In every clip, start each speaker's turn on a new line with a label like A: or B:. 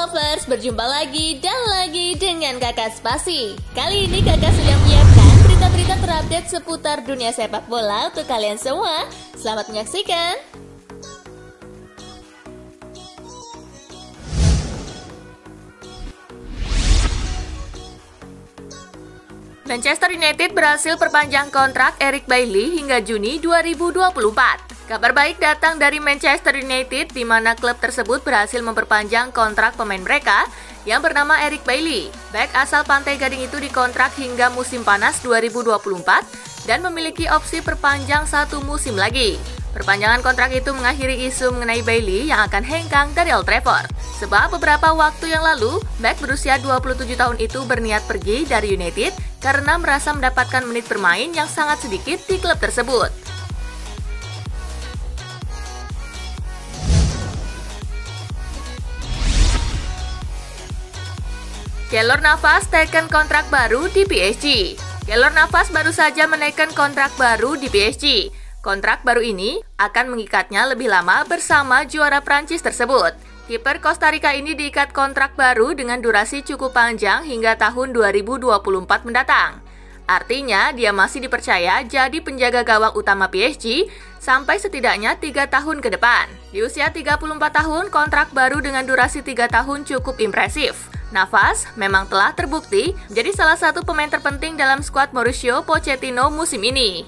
A: Lovers, berjumpa lagi dan lagi dengan Kakak Spasi. Kali ini Kakak sudah menyiapkan berita-berita terupdate seputar dunia sepak bola untuk kalian semua. Selamat menyaksikan. Manchester United berhasil perpanjang kontrak Eric Bailly hingga Juni 2024. Kabar baik datang dari Manchester United di mana klub tersebut berhasil memperpanjang kontrak pemain mereka yang bernama Eric Bailly. Bek asal Pantai Gading itu dikontrak hingga musim panas 2024 dan memiliki opsi perpanjang satu musim lagi. Perpanjangan kontrak itu mengakhiri isu mengenai Bailly yang akan hengkang dari Old Trafford. Sebab beberapa waktu yang lalu, bek berusia 27 tahun itu berniat pergi dari United karena merasa mendapatkan menit bermain yang sangat sedikit di klub tersebut. Keylor Navas teken kontrak baru di PSG. Keylor Navas baru saja menaikkan kontrak baru di PSG. Kontrak baru ini akan mengikatnya lebih lama bersama juara Prancis tersebut. Kiper Costa Rica ini diikat kontrak baru dengan durasi cukup panjang hingga tahun 2024 mendatang. Artinya, dia masih dipercaya jadi penjaga gawang utama PSG sampai setidaknya 3 tahun ke depan. Di usia 34 tahun, kontrak baru dengan durasi 3 tahun cukup impresif. Navas memang telah terbukti menjadi salah satu pemain terpenting dalam skuad Mauricio Pochettino musim ini.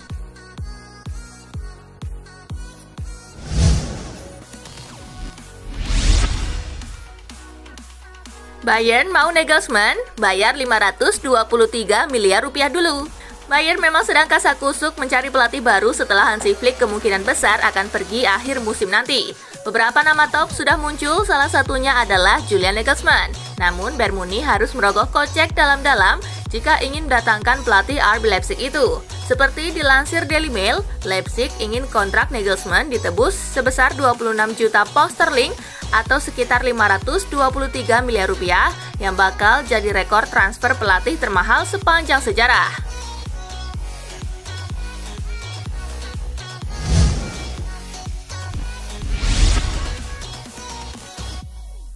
A: Bayern mau Nagelsmann bayar 523 miliar rupiah dulu. Bayern memang sedang kasakusuk mencari pelatih baru setelah Hansi Flick kemungkinan besar akan pergi akhir musim nanti. Beberapa nama top sudah muncul, salah satunya adalah Julian Nagelsmann. Namun Bayern Munich harus merogoh kocek dalam-dalam jika ingin mendatangkan pelatih RB Leipzig itu. Seperti dilansir Daily Mail, Leipzig ingin kontrak Nagelsmann ditebus sebesar 26 juta pound sterling atau sekitar 523 miliar rupiah yang bakal jadi rekor transfer pelatih termahal sepanjang sejarah.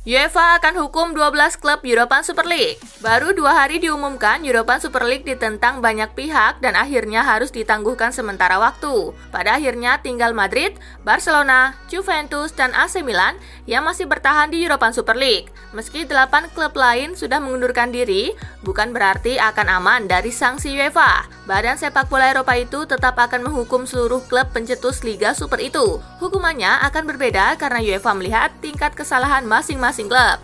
A: UEFA akan hukum 12 klub European Super League. Baru 2 hari diumumkan European Super League ditentang banyak pihak dan akhirnya harus ditangguhkan sementara waktu. Pada akhirnya tinggal Madrid, Barcelona, Juventus, dan AC Milan yang masih bertahan di European Super League. Meski 8 klub lain sudah mengundurkan diri, bukan berarti akan aman dari sanksi UEFA. Badan Sepak Bola Eropa itu tetap akan menghukum seluruh klub pencetus Liga Super itu. Hukumannya akan berbeda karena UEFA melihat tingkat kesalahan masing-masing klub.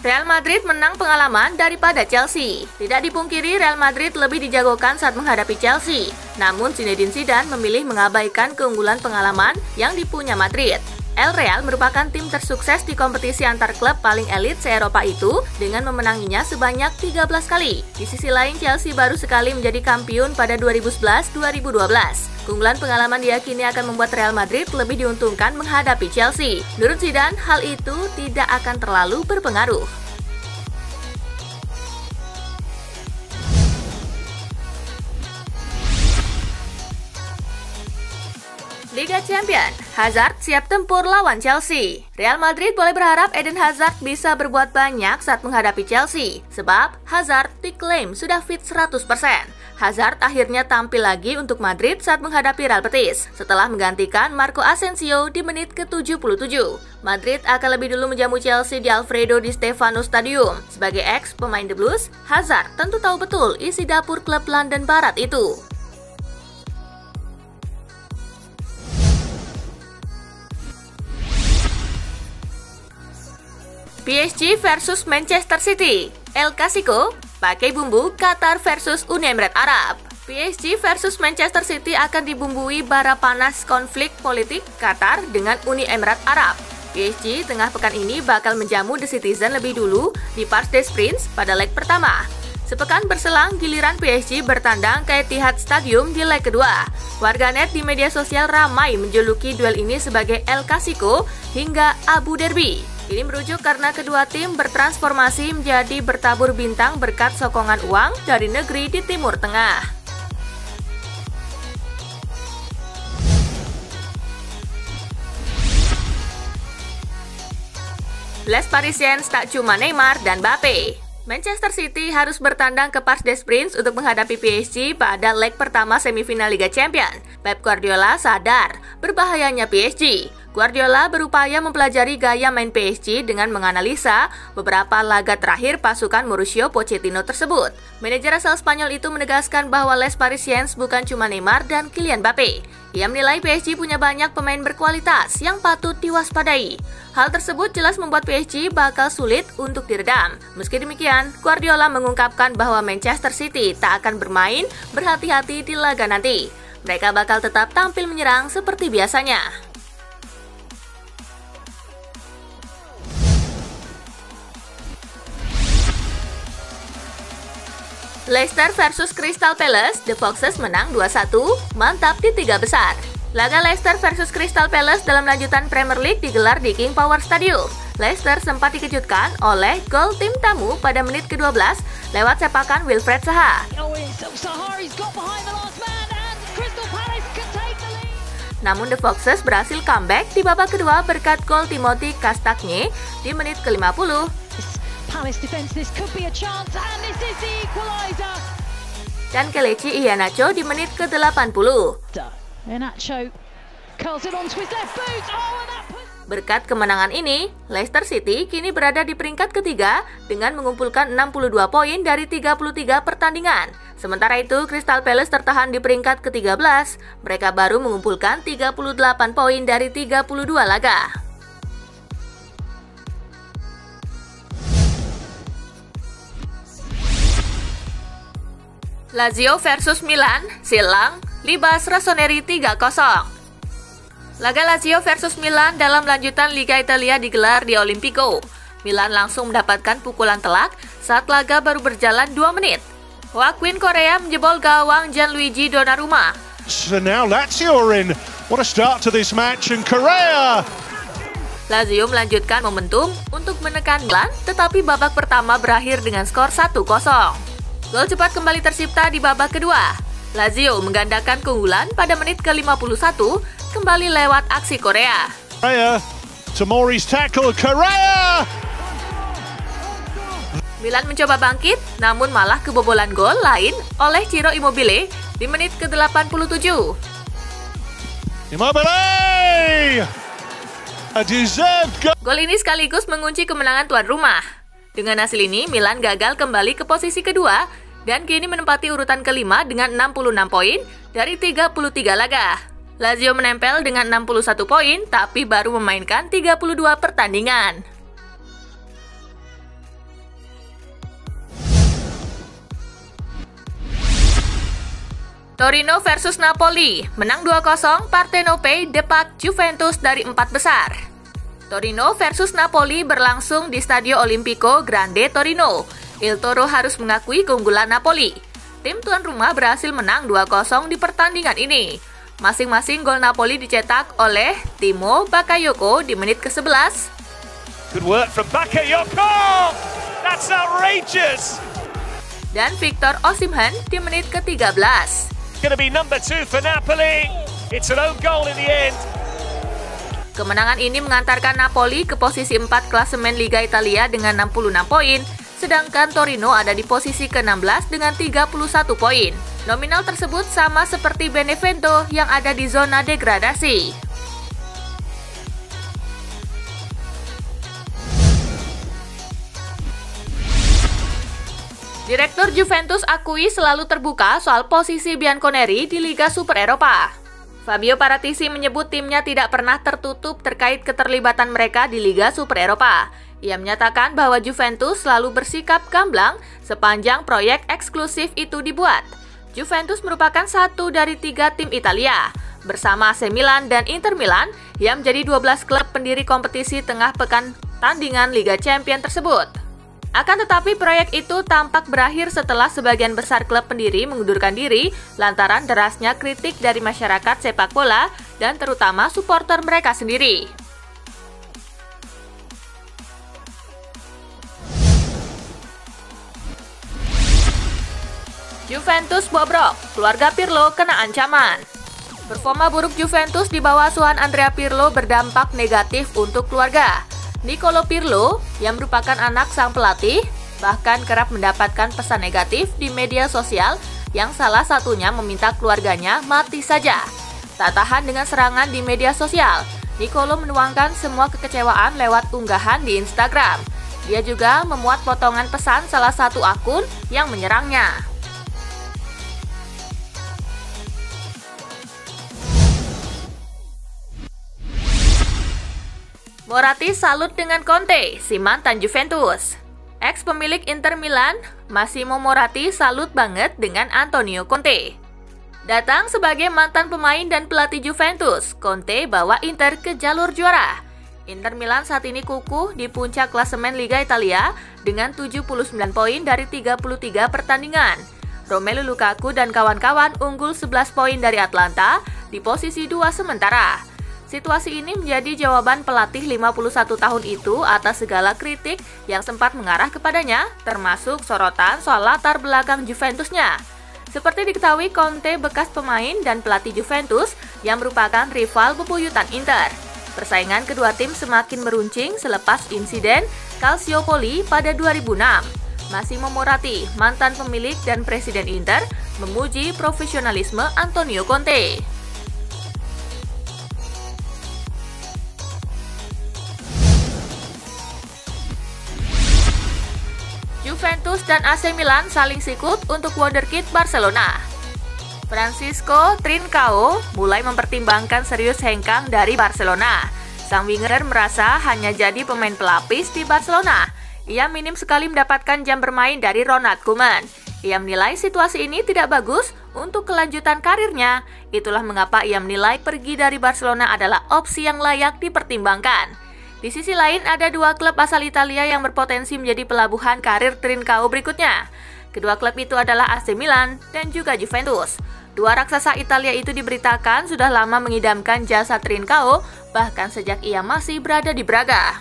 A: Real Madrid menang pengalaman daripada Chelsea. Tidak dipungkiri Real Madrid lebih dijagokan saat menghadapi Chelsea. Namun Zinedine Zidane memilih mengabaikan keunggulan pengalaman yang dipunya Madrid. El Real merupakan tim tersukses di kompetisi antar klub paling elit se-Eropa itu dengan memenanginya sebanyak 13 kali. Di sisi lain, Chelsea baru sekali menjadi kampiun pada 2011-2012. Keunggulan pengalaman diyakini akan membuat Real Madrid lebih diuntungkan menghadapi Chelsea. Menurut Zidane, hal itu tidak akan terlalu berpengaruh. Liga Champions, Hazard siap tempur lawan Chelsea. Real Madrid boleh berharap Eden Hazard bisa berbuat banyak saat menghadapi Chelsea, sebab Hazard diklaim sudah fit 100%. Hazard akhirnya tampil lagi untuk Madrid saat menghadapi Real Betis, setelah menggantikan Marco Asensio di menit ke-77. Madrid akan lebih dulu menjamu Chelsea di Alfredo Di Stefano Stadium. Sebagai ex pemain The Blues, Hazard tentu tahu betul isi dapur klub London Barat itu. PSG versus Manchester City, El Clasico, pakai bumbu Qatar versus Uni Emirat Arab. PSG versus Manchester City akan dibumbui bara panas konflik politik Qatar dengan Uni Emirat Arab. PSG tengah pekan ini bakal menjamu The Citizen lebih dulu di Parc des Princes pada leg pertama. Sepekan berselang, giliran PSG bertandang ke Etihad Stadium di leg kedua. Warganet di media sosial ramai menjuluki duel ini sebagai El Clasico hingga Abu Derby. Ini merujuk karena kedua tim bertransformasi menjadi bertabur bintang berkat sokongan uang dari negeri di Timur Tengah. Les Parisiens tak cuma Neymar dan Mbappe. Manchester City harus bertandang ke Parc des Princes untuk menghadapi PSG pada leg pertama semifinal Liga Champions. Pep Guardiola sadar berbahayanya PSG. Guardiola berupaya mempelajari gaya main PSG dengan menganalisa beberapa laga terakhir pasukan Mauricio Pochettino tersebut. Manajer asal Spanyol itu menegaskan bahwa Les Parisiens bukan cuma Neymar dan Kylian Mbappe. Ia menilai PSG punya banyak pemain berkualitas yang patut diwaspadai. Hal tersebut jelas membuat PSG bakal sulit untuk diredam. Meski demikian, Guardiola mengungkapkan bahwa Manchester City tak akan bermain berhati-hati di laga nanti. Mereka bakal tetap tampil menyerang seperti biasanya. Leicester versus Crystal Palace, The Foxes menang 2-1, mantap di 3 besar. Laga Leicester versus Crystal Palace dalam lanjutan Premier League digelar di King Power Stadium. Leicester sempat dikejutkan oleh gol tim tamu pada menit ke-12 lewat sepakan Wilfried Zaha. Namun The Foxes berhasil comeback di babak kedua berkat gol Timothy Castagne di menit ke-50. Dan Kelechi Iheanacho di menit ke-80. Berkat kemenangan ini, Leicester City kini berada di peringkat ketiga dengan mengumpulkan 62 poin dari 33 pertandingan. Sementara itu, Crystal Palace tertahan di peringkat ke-13. Mereka baru mengumpulkan 38 poin dari 32 laga. Lazio versus Milan, silang, libas Rossoneri 3-0. Laga Lazio versus Milan dalam lanjutan Liga Italia digelar di Olimpico. Milan langsung mendapatkan pukulan telak saat laga baru berjalan 2 menit. Joaquin Correa menjebol gawang Gianluigi Donnarumma.
B: So now Lazio are in. What a start to this match, and Correa.
A: Lazio melanjutkan momentum untuk menekan Milan, tetapi babak pertama berakhir dengan skor 1-0. Gol cepat kembali tercipta di babak kedua. Lazio menggandakan keunggulan pada menit ke-51 kembali lewat aksi Correa.
B: Tomori's tackle, Correa.
A: Milan mencoba bangkit, namun malah kebobolan gol lain oleh Ciro Immobile di menit ke-87.
B: Immobile! A deserved goal.
A: Gol ini sekaligus mengunci kemenangan tuan rumah. Dengan hasil ini, Milan gagal kembali ke posisi kedua dan kini menempati urutan kelima dengan 66 poin dari 33 laga. Lazio menempel dengan 61 poin, tapi baru memainkan 32 pertandingan. Torino versus Napoli, menang 2-0, Partenope depak Juventus dari 4 besar. Torino versus Napoli berlangsung di Stadio Olimpico Grande Torino. Il Toro harus mengakui keunggulan Napoli. Tim tuan rumah berhasil menang 2-0 di pertandingan ini. Masing-masing gol Napoli dicetak oleh Timo Bakayoko di menit ke-11.
B: Good work from Bakayoko. That's outrageous.
A: Dan Victor Osimhen di menit ke-13.
B: Going to be number 2 for Napoli. It's an own goal in the end.
A: Kemenangan ini mengantarkan Napoli ke posisi 4 klasemen Liga Italia dengan 66 poin, sedangkan Torino ada di posisi ke-16 dengan 31 poin. Nominal tersebut sama seperti Benevento yang ada di zona degradasi. Direktur Juventus akui selalu terbuka soal posisi Bianconeri di Liga Super Eropa. Fabio Paratici menyebut timnya tidak pernah tertutup terkait keterlibatan mereka di Liga Super Eropa. Ia menyatakan bahwa Juventus selalu bersikap gamblang sepanjang proyek eksklusif itu dibuat. Juventus merupakan satu dari 3 tim Italia, bersama AC Milan dan Inter Milan yang menjadi 12 klub pendiri kompetisi tengah pekan tandingan Liga Champions tersebut. Akan tetapi proyek itu tampak berakhir setelah sebagian besar klub pendiri mengundurkan diri lantaran derasnya kritik dari masyarakat sepak bola dan terutama supporter mereka sendiri. Juventus bobrok, keluarga Pirlo kena ancaman. Performa buruk Juventus di bawah asuhan Andrea Pirlo berdampak negatif untuk keluarga. Nicolo Pirlo, yang merupakan anak sang pelatih, bahkan kerap mendapatkan pesan negatif di media sosial yang salah satunya meminta keluarganya mati saja. Tak tahan dengan serangan di media sosial, Nicolo menuangkan semua kekecewaan lewat unggahan di Instagram. Dia juga memuat potongan pesan salah satu akun yang menyerangnya. Moratti salut dengan Conte, si mantan Juventus. Ex pemilik Inter Milan, Massimo Moratti salut banget dengan Antonio Conte. Datang sebagai mantan pemain dan pelatih Juventus, Conte bawa Inter ke jalur juara. Inter Milan saat ini kukuh di puncak klasemen Liga Italia dengan 79 poin dari 33 pertandingan. Romelu Lukaku dan kawan-kawan unggul 11 poin dari Atlanta di posisi 2 sementara. Situasi ini menjadi jawaban pelatih 51 tahun itu atas segala kritik yang sempat mengarah kepadanya, termasuk sorotan soal latar belakang Juventusnya. Seperti diketahui, Conte bekas pemain dan pelatih Juventus yang merupakan rival bebuyutan Inter. Persaingan kedua tim semakin meruncing selepas insiden Calciopoli pada 2006. Massimo Moratti, mantan pemilik dan presiden Inter, memuji profesionalisme Antonio Conte. Juventus dan AC Milan saling sikut untuk wonderkid Barcelona. Francisco Trincao mulai mempertimbangkan serius hengkang dari Barcelona. Sang winger merasa hanya jadi pemain pelapis di Barcelona. Ia minim sekali mendapatkan jam bermain dari Ronald Koeman. Ia menilai situasi ini tidak bagus untuk kelanjutan karirnya. Itulah mengapa ia menilai pergi dari Barcelona adalah opsi yang layak dipertimbangkan. Di sisi lain, ada dua klub asal Italia yang berpotensi menjadi pelabuhan karir Trincao berikutnya. Kedua klub itu adalah AC Milan dan juga Juventus. Dua raksasa Italia itu diberitakan sudah lama mengidamkan jasa Trincao, bahkan sejak ia masih berada di Braga.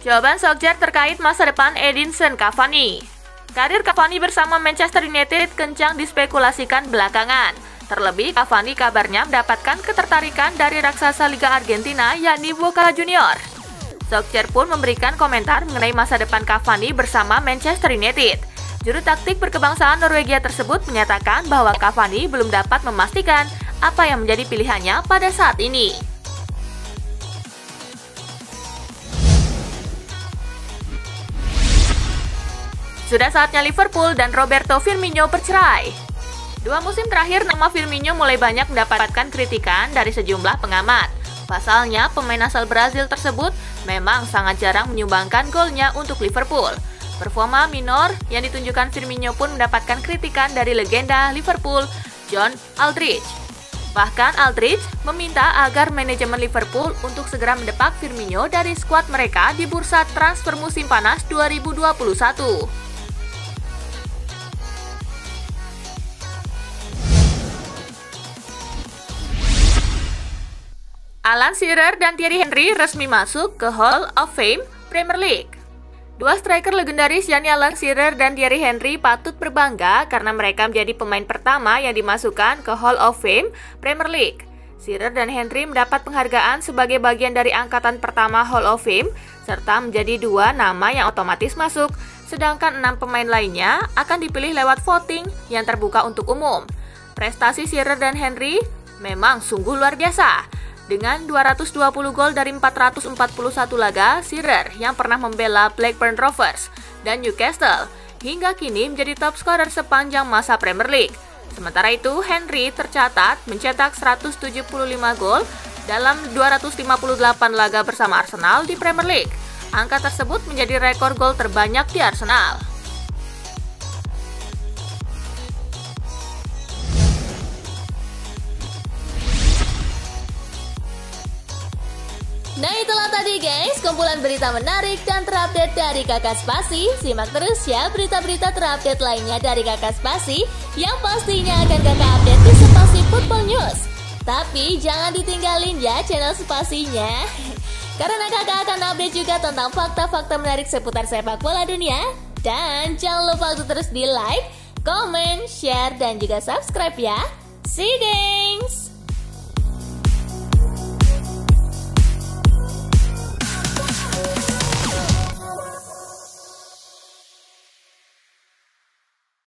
A: Jawaban Solskjaer terkait masa depan Edinson Cavani. Karir Cavani bersama Manchester United kencang dispekulasikan belakangan. Terlebih, Cavani kabarnya mendapatkan ketertarikan dari raksasa Liga Argentina, yakni Boca Juniors. Solskjaer pun memberikan komentar mengenai masa depan Cavani bersama Manchester United. Juru taktik berkebangsaan Norwegia tersebut menyatakan bahwa Cavani belum dapat memastikan apa yang menjadi pilihannya pada saat ini. Sudah saatnya Liverpool dan Roberto Firmino bercerai. 2 musim terakhir, nama Firmino mulai banyak mendapatkan kritikan dari sejumlah pengamat. Pasalnya, pemain asal Brazil tersebut memang sangat jarang menyumbangkan golnya untuk Liverpool. Performa minor yang ditunjukkan Firmino pun mendapatkan kritikan dari legenda Liverpool, John Aldridge. Bahkan Aldridge meminta agar manajemen Liverpool untuk segera mendepak Firmino dari skuad mereka di bursa transfer musim panas 2021. Alan Shearer dan Thierry Henry resmi masuk ke Hall of Fame Premier League. Dua striker legendaris yakni Alan Shearer dan Thierry Henry patut berbangga karena mereka menjadi pemain pertama yang dimasukkan ke Hall of Fame Premier League. Shearer dan Henry mendapat penghargaan sebagai bagian dari angkatan pertama Hall of Fame serta menjadi dua nama yang otomatis masuk, sedangkan 6 pemain lainnya akan dipilih lewat voting yang terbuka untuk umum. Prestasi Shearer dan Henry memang sungguh luar biasa. Dengan 220 gol dari 441 laga, Shearer yang pernah membela Blackburn Rovers dan Newcastle hingga kini menjadi top scorer sepanjang masa Premier League. Sementara itu, Henry tercatat mencetak 175 gol dalam 258 laga bersama Arsenal di Premier League. Angka tersebut menjadi rekor gol terbanyak di Arsenal.
C: Nah itulah tadi guys, kumpulan berita menarik dan terupdate dari Kakak Spasi. Simak terus ya berita-berita terupdate lainnya dari Kakak Spasi yang pastinya akan Kakak update di Spasi Football News. Tapi jangan ditinggalin ya channel Spasinya, karena Kakak akan update juga tentang fakta-fakta menarik seputar sepak bola dunia. Dan jangan lupa untuk terus di like, comment, share, dan juga subscribe ya. See you, gengs!